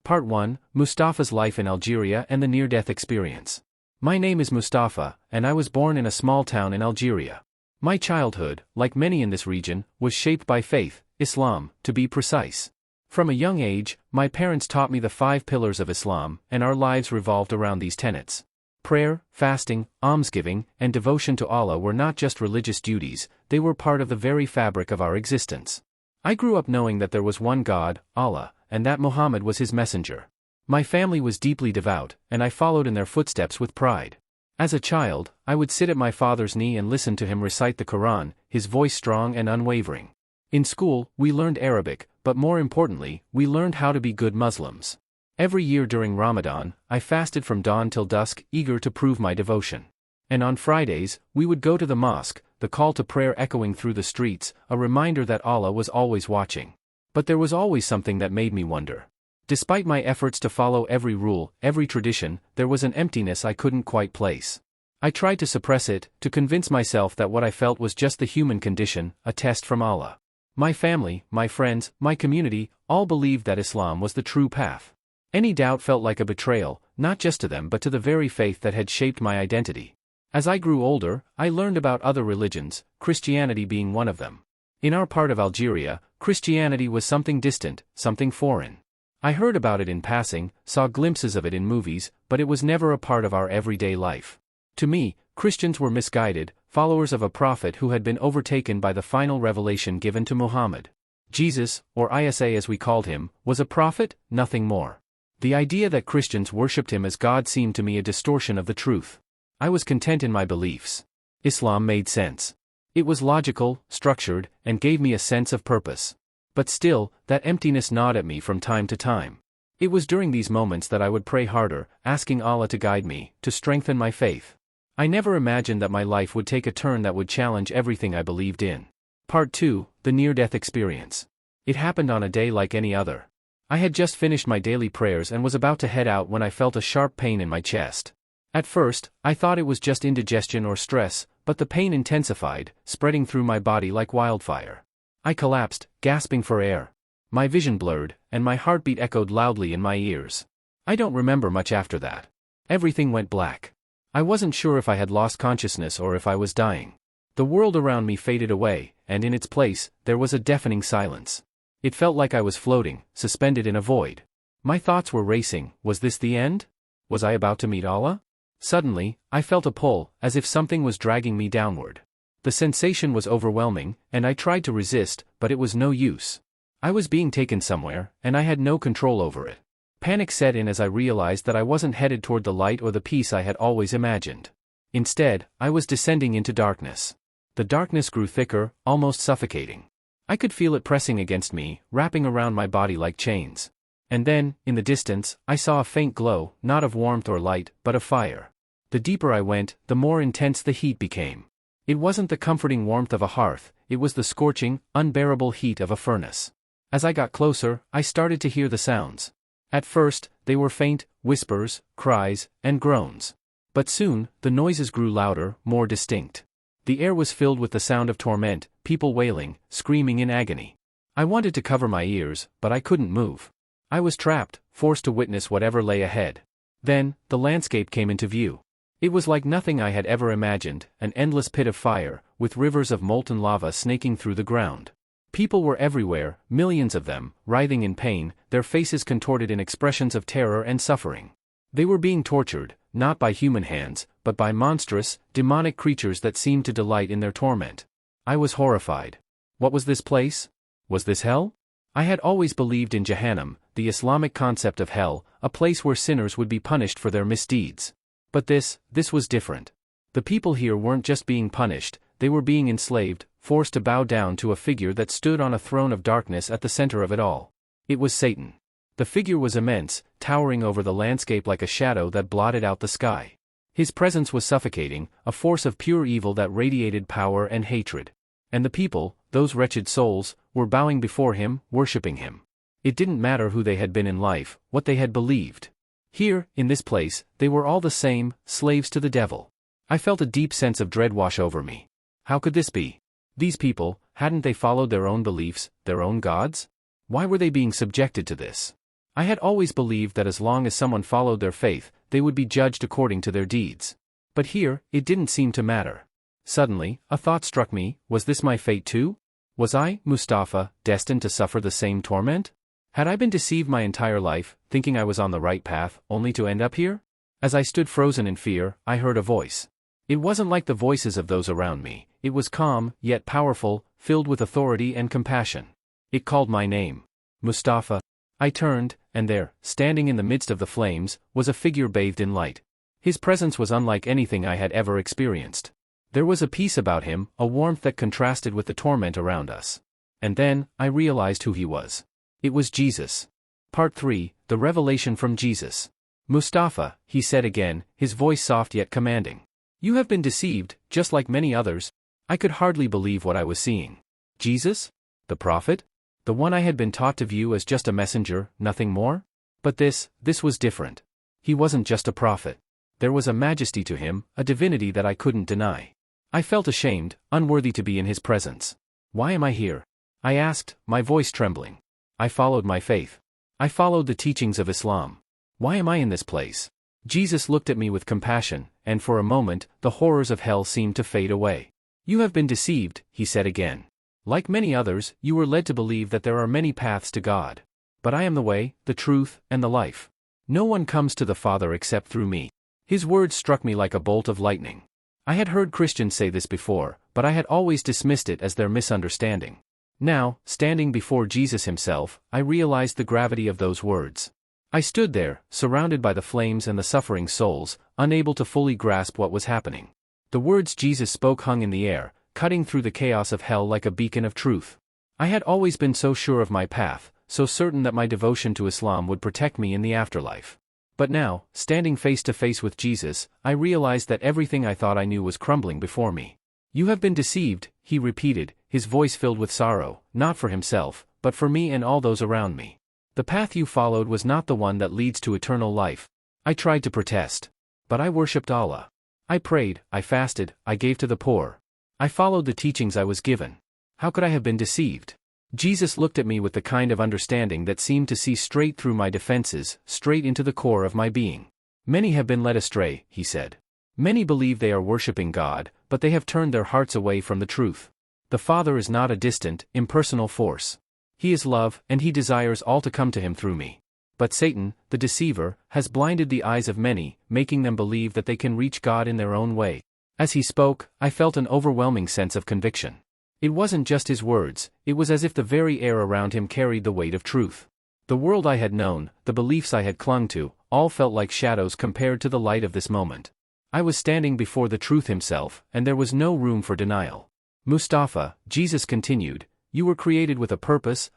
Part 1, Mustafa's Life in Algeria and the Near-Death Experience. My name is Mustafa, and I was born in a small town in Algeria. My childhood, like many in this region, was shaped by faith, Islam, to be precise. From a young age, my parents taught me the 5 pillars of Islam, and our lives revolved around these tenets. Prayer, fasting, almsgiving, and devotion to Allah were not just religious duties, they were part of the very fabric of our existence. I grew up knowing that there was one God, Allah, and that Muhammad was his messenger. My family was deeply devout, and I followed in their footsteps with pride. As a child, I would sit at my father's knee and listen to him recite the Quran, his voice strong and unwavering. In school, we learned Arabic, but more importantly, we learned how to be good Muslims. Every year during Ramadan, I fasted from dawn till dusk, eager to prove my devotion. And on Fridays, we would go to the mosque, the call to prayer echoing through the streets, a reminder that Allah was always watching. But there was always something that made me wonder. Despite my efforts to follow every rule, every tradition, there was an emptiness I couldn't quite place. I tried to suppress it, to convince myself that what I felt was just the human condition, a test from Allah. My family, my friends, my community, all believed that Islam was the true path. Any doubt felt like a betrayal, not just to them but to the very faith that had shaped my identity. As I grew older, I learned about other religions, Christianity being one of them. In our part of Algeria, Christianity was something distant, something foreign. I heard about it in passing, saw glimpses of it in movies, but it was never a part of our everyday life. To me, Christians were misguided, followers of a prophet who had been overtaken by the final revelation given to Muhammad. Jesus, or Isa as we called him, was a prophet, nothing more. The idea that Christians worshipped him as God seemed to me a distortion of the truth. I was content in my beliefs. Islam made sense. It was logical, structured, and gave me a sense of purpose. But still, that emptiness gnawed at me from time to time. It was during these moments that I would pray harder, asking Allah to guide me, to strengthen my faith. I never imagined that my life would take a turn that would challenge everything I believed in. Part 2, the Near-Death Experience. It happened on a day like any other. I had just finished my daily prayers and was about to head out when I felt a sharp pain in my chest. At first, I thought it was just indigestion or stress, but the pain intensified, spreading through my body like wildfire. I collapsed, gasping for air. My vision blurred, and my heartbeat echoed loudly in my ears. I don't remember much after that. Everything went black. I wasn't sure if I had lost consciousness or if I was dying. The world around me faded away, and in its place, there was a deafening silence. It felt like I was floating, suspended in a void. My thoughts were racing. Was this the end? Was I about to meet Allah? Suddenly, I felt a pull, as if something was dragging me downward. The sensation was overwhelming, and I tried to resist, but it was no use. I was being taken somewhere, and I had no control over it. Panic set in as I realized that I wasn't headed toward the light or the peace I had always imagined. Instead, I was descending into darkness. The darkness grew thicker, almost suffocating. I could feel it pressing against me, wrapping around my body like chains. And then, in the distance, I saw a faint glow, not of warmth or light, but of fire. The deeper I went, the more intense the heat became. It wasn't the comforting warmth of a hearth, it was the scorching, unbearable heat of a furnace. As I got closer, I started to hear the sounds. At first, they were faint, whispers, cries, and groans. But soon, the noises grew louder, more distinct. The air was filled with the sound of torment, people wailing, screaming in agony. I wanted to cover my ears, but I couldn't move. I was trapped, forced to witness whatever lay ahead. Then, the landscape came into view. It was like nothing I had ever imagined, an endless pit of fire, with rivers of molten lava snaking through the ground. People were everywhere, millions of them, writhing in pain, their faces contorted in expressions of terror and suffering. They were being tortured, not by human hands, but by monstrous, demonic creatures that seemed to delight in their torment. I was horrified. What was this place? Was this hell? I had always believed in Jahannam, the Islamic concept of hell, a place where sinners would be punished for their misdeeds. But this was different. The people here weren't just being punished, they were being enslaved, forced to bow down to a figure that stood on a throne of darkness at the center of it all. It was Satan. The figure was immense, towering over the landscape like a shadow that blotted out the sky. His presence was suffocating, a force of pure evil that radiated power and hatred. And the people, those wretched souls, were bowing before him, worshipping him. It didn't matter who they had been in life, what they had believed. Here, in this place, they were all the same, slaves to the devil. I felt a deep sense of dread wash over me. How could this be? These people, hadn't they followed their own beliefs, their own gods? Why were they being subjected to this? I had always believed that as long as someone followed their faith, they would be judged according to their deeds. But here, it didn't seem to matter. Suddenly, a thought struck me: was this my fate too? Was I, Mustafa, destined to suffer the same torment? Had I been deceived my entire life, thinking I was on the right path, only to end up here? As I stood frozen in fear, I heard a voice. It wasn't like the voices of those around me. It was calm, yet powerful, filled with authority and compassion. It called my name. Mustafa. I turned, and there, standing in the midst of the flames, was a figure bathed in light. His presence was unlike anything I had ever experienced. There was a peace about him, a warmth that contrasted with the torment around us. And then, I realized who he was. It was Jesus. Part 3, The Revelation from Jesus. Mustafa, he said again, his voice soft yet commanding. You have been deceived, just like many others. I could hardly believe what I was seeing. Jesus? The prophet? The one I had been taught to view as just a messenger, nothing more? But this was different. He wasn't just a prophet. There was a majesty to him, a divinity that I couldn't deny. I felt ashamed, unworthy to be in his presence. Why am I here? I asked, my voice trembling. I followed my faith. I followed the teachings of Islam. Why am I in this place? Jesus looked at me with compassion, and for a moment, the horrors of hell seemed to fade away. You have been deceived, he said again. Like many others, you were led to believe that there are many paths to God. But I am the way, the truth, and the life. No one comes to the Father except through me. His words struck me like a bolt of lightning. I had heard Christians say this before, but I had always dismissed it as their misunderstanding. Now, standing before Jesus himself, I realized the gravity of those words. I stood there, surrounded by the flames and the suffering souls, unable to fully grasp what was happening. The words Jesus spoke hung in the air, cutting through the chaos of hell like a beacon of truth. I had always been so sure of my path, so certain that my devotion to Islam would protect me in the afterlife. But now, standing face to face with Jesus, I realized that everything I thought I knew was crumbling before me. You have been deceived, he repeated, his voice filled with sorrow, not for himself, but for me and all those around me. The path you followed was not the one that leads to eternal life. I tried to protest. But I worshipped Allah. I prayed, I fasted, I gave to the poor. I followed the teachings I was given. How could I have been deceived? Jesus looked at me with the kind of understanding that seemed to see straight through my defenses, straight into the core of my being. Many have been led astray, he said. Many believe they are worshipping God, but they have turned their hearts away from the truth. The Father is not a distant, impersonal force. He is love, and he desires all to come to him through me. But Satan, the deceiver, has blinded the eyes of many, making them believe that they can reach God in their own way. As he spoke, I felt an overwhelming sense of conviction. It wasn't just his words, it was as if the very air around him carried the weight of truth. The world I had known, the beliefs I had clung to, all felt like shadows compared to the light of this moment. I was standing before the truth himself, and there was no room for denial. Mustafa, Jesus continued, you were created with a purpose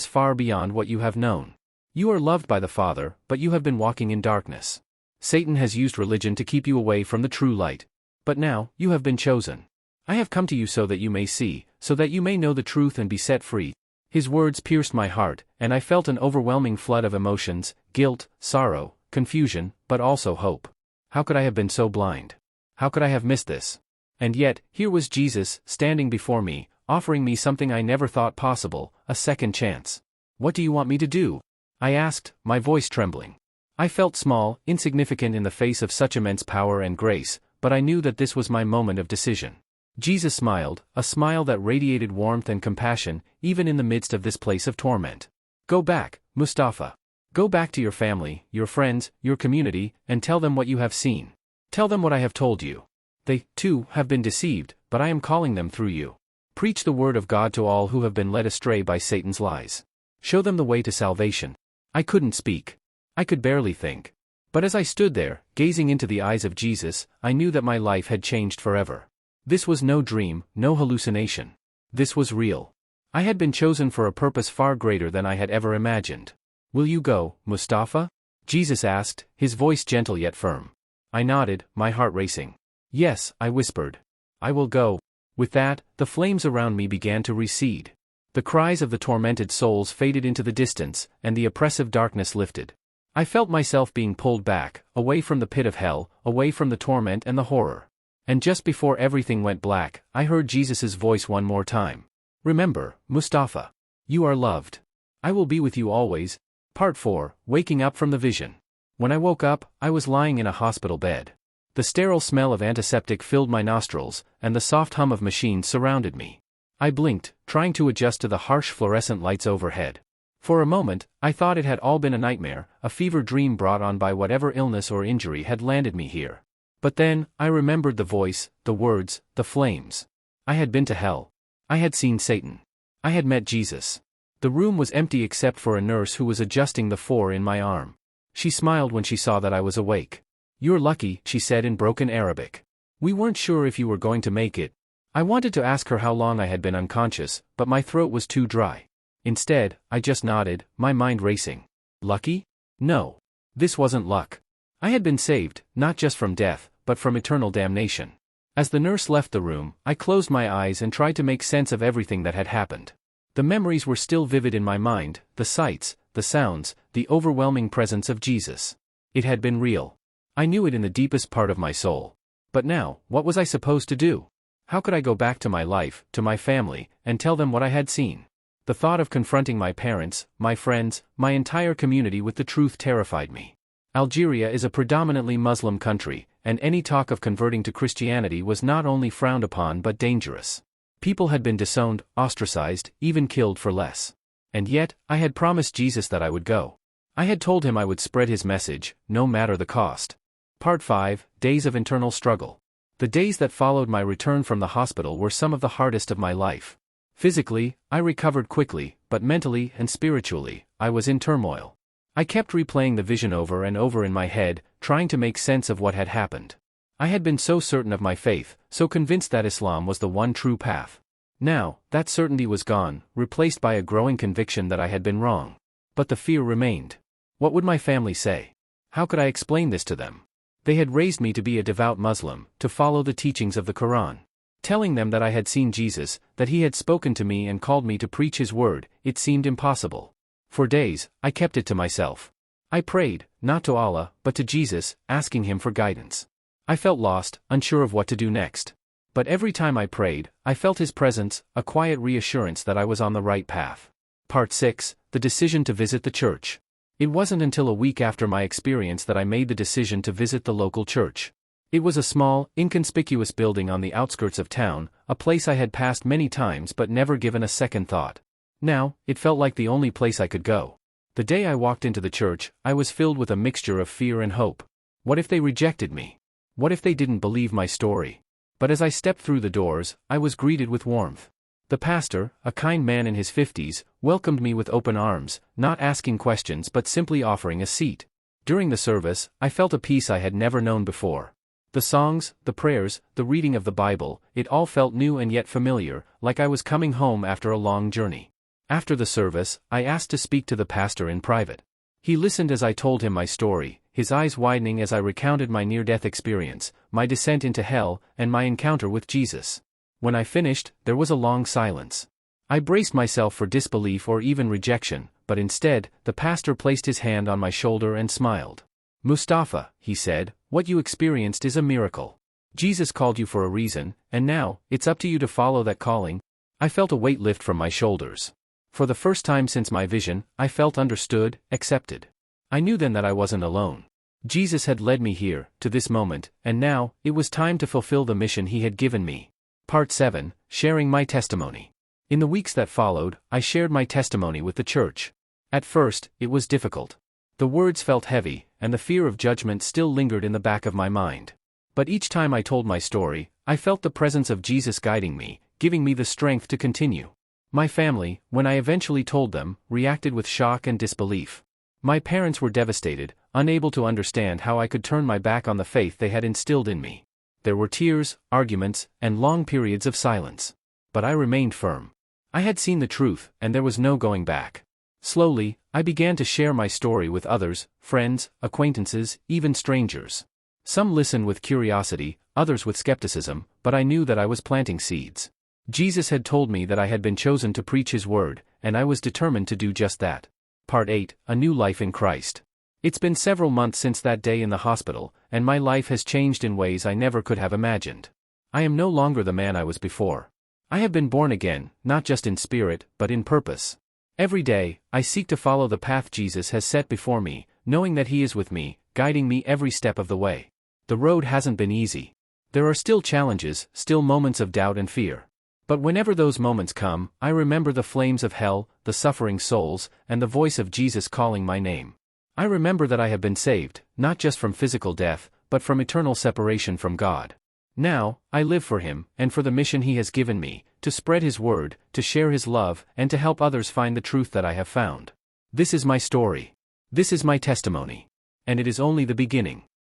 far beyond what you have known. You are loved by the Father, but you have been walking in darkness. Satan has used religion to keep you away from the true light. But now, you have been chosen. I have come to you so that you may see, so that you may know the truth and be set free. His words pierced my heart, and I felt an overwhelming flood of emotions, guilt, sorrow, confusion, but also hope. How could I have been so blind? How could I have missed this? And yet, here was Jesus, standing before me, offering me something I never thought possible, a second chance. What do you want me to do? I asked, my voice trembling. I felt small, insignificant in the face of such immense power and grace, but I knew that this was my moment of decision. Jesus smiled, a smile that radiated warmth and compassion, even in the midst of this place of torment. Go back, Mustafa. Go back to your family, your friends, your community, and tell them what you have seen. Tell them what I have told you. They, too, have been deceived, but I am calling them through you. Preach the word of God to all who have been led astray by Satan's lies. Show them the way to salvation. I couldn't speak. I could barely think. But as I stood there, gazing into the eyes of Jesus, I knew that my life had changed forever. This was no dream, no hallucination. This was real. I had been chosen for a purpose far greater than I had ever imagined. Will you go, Mustafa? Jesus asked, his voice gentle yet firm. I nodded, my heart racing. Yes, I whispered. I will go. With that, the flames around me began to recede. The cries of the tormented souls faded into the distance, and the oppressive darkness lifted. I felt myself being pulled back, away from the pit of hell, away from the torment and the horror. And just before everything went black, I heard Jesus' voice one more time. Remember, Mustafa. You are loved. I will be with you always. Part 4, Waking Up from the Vision. When I woke up, I was lying in a hospital bed. The sterile smell of antiseptic filled my nostrils, and the soft hum of machines surrounded me. I blinked, trying to adjust to the harsh fluorescent lights overhead. For a moment, I thought it had all been a nightmare, a fever dream brought on by whatever illness or injury had landed me here. But then, I remembered the voice, the words, the flames. I had been to hell. I had seen Satan. I had met Jesus. The room was empty except for a nurse who was adjusting the 4 in my arm. She smiled when she saw that I was awake. "You're lucky," she said in broken Arabic. "We weren't sure if you were going to make it." I wanted to ask her how long I had been unconscious, but my throat was too dry. Instead, I just nodded, my mind racing. Lucky? No. This wasn't luck. I had been saved, not just from death, but from eternal damnation. As the nurse left the room, I closed my eyes and tried to make sense of everything that had happened. The memories were still vivid in my mind, the sights, the sounds, the overwhelming presence of Jesus. It had been real. I knew it in the deepest part of my soul. But now, what was I supposed to do? How could I go back to my life, to my family, and tell them what I had seen? The thought of confronting my parents, my friends, my entire community with the truth terrified me. Algeria is a predominantly Muslim country, and any talk of converting to Christianity was not only frowned upon but dangerous. People had been disowned, ostracized, even killed for less. And yet, I had promised Jesus that I would go. I had told him I would spread his message, no matter the cost. Part 5, Days of Internal Struggle. The days that followed my return from the hospital were some of the hardest of my life. Physically, I recovered quickly, but mentally and spiritually, I was in turmoil. I kept replaying the vision over and over in my head, trying to make sense of what had happened. I had been so certain of my faith, so convinced that Islam was the one true path. Now, that certainty was gone, replaced by a growing conviction that I had been wrong. But the fear remained. What would my family say? How could I explain this to them? They had raised me to be a devout Muslim, to follow the teachings of the Quran. Telling them that I had seen Jesus, that he had spoken to me and called me to preach his word, it seemed impossible. For days, I kept it to myself. I prayed, not to Allah, but to Jesus, asking him for guidance. I felt lost, unsure of what to do next. But every time I prayed, I felt his presence, a quiet reassurance that I was on the right path. Part 6, The Decision to Visit the Church. It wasn't until a week after my experience that I made the decision to visit the local church. It was a small, inconspicuous building on the outskirts of town, a place I had passed many times but never given a second thought. Now, it felt like the only place I could go. The day I walked into the church, I was filled with a mixture of fear and hope. What if they rejected me? What if they didn't believe my story? But as I stepped through the doors, I was greeted with warmth. The pastor, a kind man in his 50s, welcomed me with open arms, not asking questions but simply offering a seat. During the service, I felt a peace I had never known before. The songs, the prayers, the reading of the Bible, it all felt new and yet familiar, like I was coming home after a long journey. After the service, I asked to speak to the pastor in private. He listened as I told him my story, his eyes widening as I recounted my near-death experience, my descent into hell, and my encounter with Jesus. When I finished, there was a long silence. I braced myself for disbelief or even rejection, but instead, the pastor placed his hand on my shoulder and smiled. "Mustafa," he said, "what you experienced is a miracle. Jesus called you for a reason, and now, it's up to you to follow that calling." I felt a weight lift from my shoulders. For the first time since my vision, I felt understood, accepted. I knew then that I wasn't alone. Jesus had led me here, to this moment, and now, it was time to fulfill the mission he had given me. Part 7, Sharing My Testimony. In the weeks that followed, I shared my testimony with the church. At first, it was difficult. The words felt heavy, and the fear of judgment still lingered in the back of my mind. But each time I told my story, I felt the presence of Jesus guiding me, giving me the strength to continue. My family, when I eventually told them, reacted with shock and disbelief. My parents were devastated, unable to understand how I could turn my back on the faith they had instilled in me. There were tears, arguments, and long periods of silence. But I remained firm. I had seen the truth, and there was no going back. Slowly, I began to share my story with others, friends, acquaintances, even strangers. Some listened with curiosity, others with skepticism, but I knew that I was planting seeds. Jesus had told me that I had been chosen to preach his word, and I was determined to do just that. Part 8, A New Life in Christ. It's been several months since that day in the hospital, and my life has changed in ways I never could have imagined. I am no longer the man I was before. I have been born again, not just in spirit, but in purpose. Every day, I seek to follow the path Jesus has set before me, knowing that He is with me, guiding me every step of the way. The road hasn't been easy. There are still challenges, still moments of doubt and fear. But whenever those moments come, I remember the flames of hell, the suffering souls, and the voice of Jesus calling my name. I remember that I have been saved, not just from physical death, but from eternal separation from God. Now, I live for Him, and for the mission He has given me, to spread His word, to share His love, and to help others find the truth that I have found. This is my story. This is my testimony. And it is only the beginning.